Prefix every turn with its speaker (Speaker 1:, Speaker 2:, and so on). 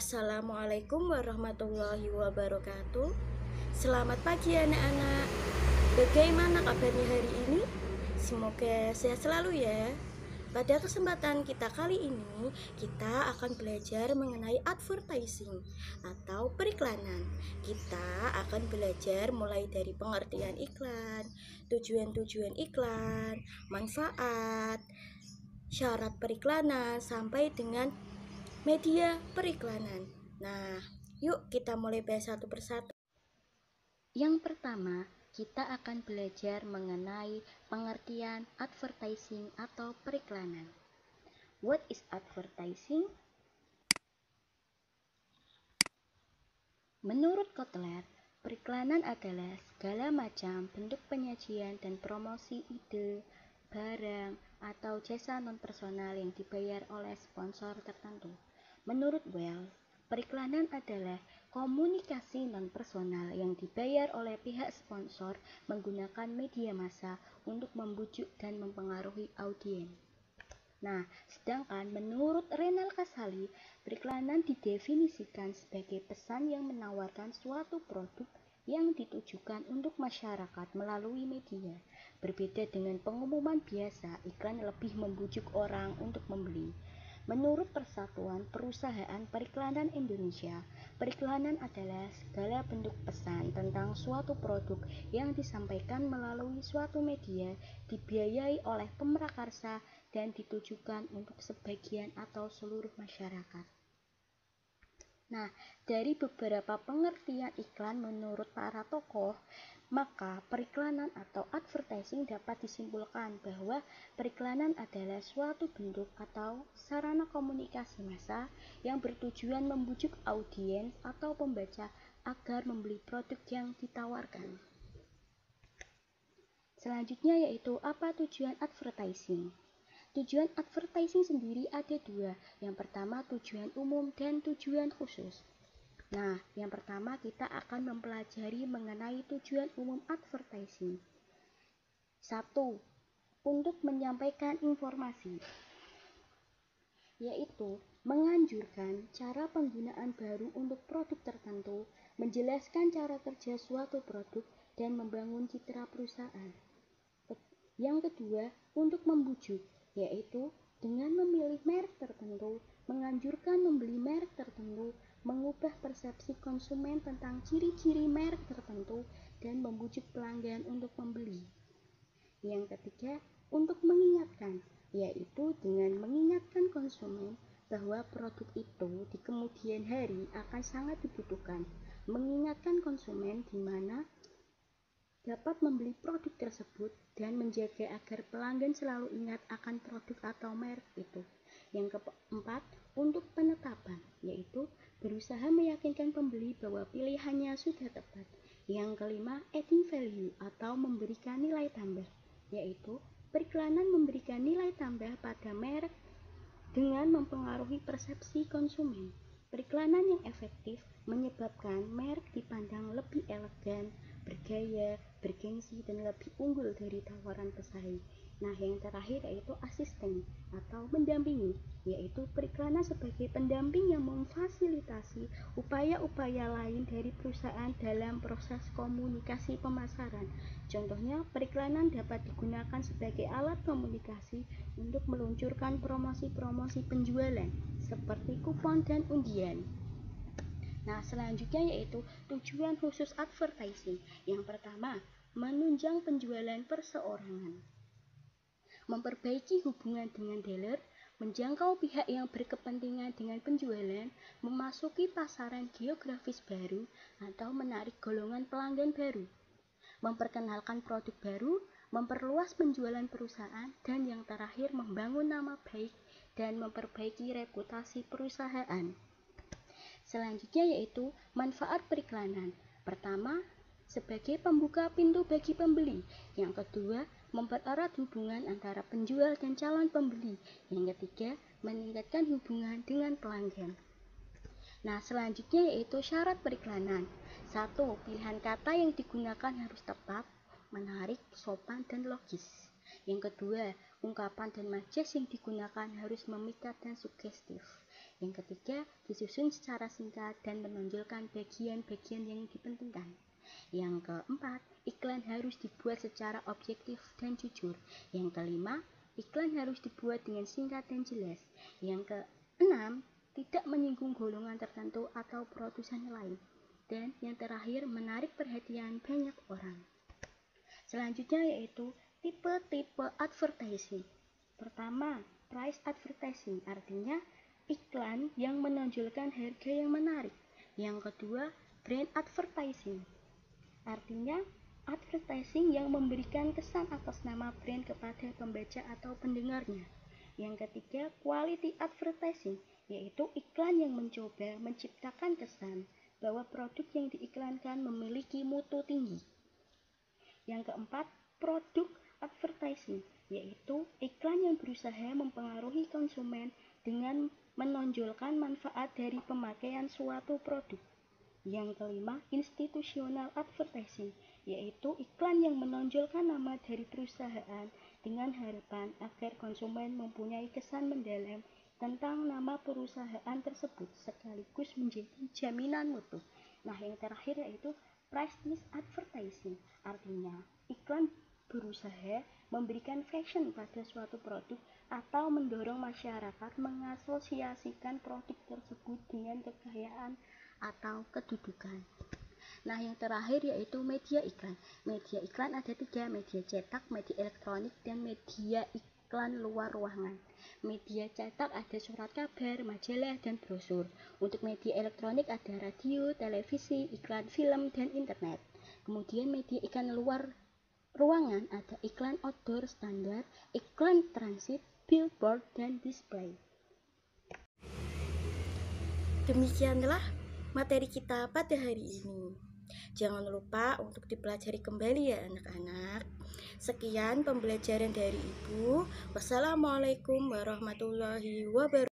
Speaker 1: Assalamualaikum warahmatullahi wabarakatuh. Selamat pagi anak-anak. Bagaimana kabarnya hari ini? Semoga sehat selalu ya. Pada kesempatan kita kali ini, kita akan belajar mengenai advertising atau periklanan. Kita akan belajar mulai dari pengertian iklan, tujuan-tujuan iklan, manfaat, syarat periklanan, sampai dengan media periklanan. Nah, yuk kita mulai bahas satu persatu. Yang pertama, kita akan belajar mengenai pengertian advertising atau periklanan. What is advertising? Menurut Kotler, periklanan adalah segala macam bentuk penyajian dan promosi ide, barang, atau jasa non-personal yang dibayar oleh sponsor tertentu. Menurut Wells, periklanan adalah komunikasi non-personal yang dibayar oleh pihak sponsor menggunakan media massa untuk membujuk dan mempengaruhi audiens. Nah, sedangkan menurut Renal Kasali, periklanan didefinisikan sebagai pesan yang menawarkan suatu produk yang ditujukan untuk masyarakat melalui media. Berbeda dengan pengumuman biasa, iklan lebih membujuk orang untuk membeli. Menurut Persatuan Perusahaan Periklanan Indonesia, periklanan adalah segala bentuk pesan tentang suatu produk yang disampaikan melalui suatu media, dibiayai oleh pemrakarsa, dan ditujukan untuk sebagian atau seluruh masyarakat. Nah, dari beberapa pengertian iklan menurut para tokoh, maka periklanan atau advertising dapat disimpulkan bahwa periklanan adalah suatu bentuk atau sarana komunikasi massa yang bertujuan membujuk audiens atau pembaca agar membeli produk yang ditawarkan. Selanjutnya yaitu apa tujuan advertising? Tujuan advertising sendiri ada dua. Yang pertama tujuan umum dan tujuan khusus. Nah, yang pertama kita akan mempelajari mengenai tujuan umum advertising. 1. Untuk menyampaikan informasi, yaitu menganjurkan cara penggunaan baru untuk produk tertentu, menjelaskan cara kerja suatu produk, dan membangun citra perusahaan. Yang kedua, untuk membujuk, yaitu dengan memilih merek tertentu, menganjurkan membeli merek tertentu, mengubah persepsi konsumen tentang ciri-ciri merek tertentu, dan membujuk pelanggan untuk membeli. Yang ketiga, untuk mengingatkan, yaitu dengan mengingatkan konsumen bahwa produk itu di kemudian hari akan sangat dibutuhkan, mengingatkan konsumen di mana dapat membeli produk tersebut dan menjaga agar pelanggan selalu ingat akan produk atau merek itu. Yang keempat, untuk penetapan, yaitu berusaha meyakinkan pembeli bahwa pilihannya sudah tepat. Yang kelima, adding value atau memberikan nilai tambah, yaitu periklanan memberikan nilai tambah pada merek dengan mempengaruhi persepsi konsumen. Periklanan yang efektif menyebabkan merek dipandang lebih elegan, bergaya, bergengsi, dan lebih unggul dari tawaran pesaing. Nah, yang terakhir yaitu asisten atau mendampingi, yaitu periklanan sebagai pendamping yang memfasilitasi upaya-upaya lain dari perusahaan dalam proses komunikasi pemasaran. Contohnya, periklanan dapat digunakan sebagai alat komunikasi untuk meluncurkan promosi-promosi penjualan seperti kupon dan undian. Nah, selanjutnya yaitu tujuan khusus advertising. Yang pertama, menunjang penjualan perseorangan, memperbaiki hubungan dengan dealer, menjangkau pihak yang berkepentingan dengan penjualan, memasuki pasaran geografis baru, atau menarik golongan pelanggan baru, memperkenalkan produk baru, memperluas penjualan perusahaan, dan yang terakhir membangun nama baik dan memperbaiki reputasi perusahaan. Selanjutnya yaitu manfaat periklanan. Pertama, sebagai pembuka pintu bagi pembeli. Yang kedua, mempererat hubungan antara penjual dan calon pembeli. Yang ketiga, meningkatkan hubungan dengan pelanggan. Nah, selanjutnya yaitu syarat periklanan. 1. Pilihan kata yang digunakan harus tepat, menarik, sopan, dan logis. Yang kedua, ungkapan dan majas yang digunakan harus memikat dan sugestif. Yang ketiga, disusun secara singkat dan menonjolkan bagian-bagian yang dipentingkan. Yang keempat, iklan harus dibuat secara objektif dan jujur. Yang kelima, iklan harus dibuat dengan singkat dan jelas. Yang keenam, tidak menyinggung golongan tertentu atau produsen lain. Dan yang terakhir, menarik perhatian banyak orang. Selanjutnya yaitu tipe-tipe advertising. Pertama, price advertising, artinya iklan yang menonjolkan harga yang menarik. Yang kedua, brand advertising, artinya advertising yang memberikan kesan atas nama brand kepada pembaca atau pendengarnya. Yang ketiga, quality advertising, yaitu iklan yang mencoba menciptakan kesan bahwa produk yang diiklankan memiliki mutu tinggi. Yang keempat, produk advertising, yaitu iklan yang berusaha mempengaruhi konsumen dengan menonjolkan manfaat dari pemakaian suatu produk. Yang kelima, institutional advertising, yaitu iklan yang menonjolkan nama dari perusahaan dengan harapan agar konsumen mempunyai kesan mendalam tentang nama perusahaan tersebut sekaligus menjadi jaminan mutu. Nah, yang terakhir yaitu prestige advertising, artinya iklan berusaha memberikan fashion pada suatu produk atau mendorong masyarakat mengasosiasikan produk tersebut dengan kekayaan atau kedudukan. Nah, yang terakhir yaitu media iklan. Media iklan ada 3, media cetak, media elektronik, dan media iklan luar ruangan. Media cetak ada surat kabar, majalah, dan brosur. Untuk media elektronik ada radio, televisi, iklan film, dan internet. Kemudian media iklan luar ruangan ada iklan outdoor standar, iklan transit, billboard, dan display.
Speaker 2: Demikianlah materi kita pada hari ini. Jangan lupa untuk dipelajari kembali ya anak-anak. Sekian pembelajaran dari Ibu. Wassalamualaikum warahmatullahi wabarakatuh.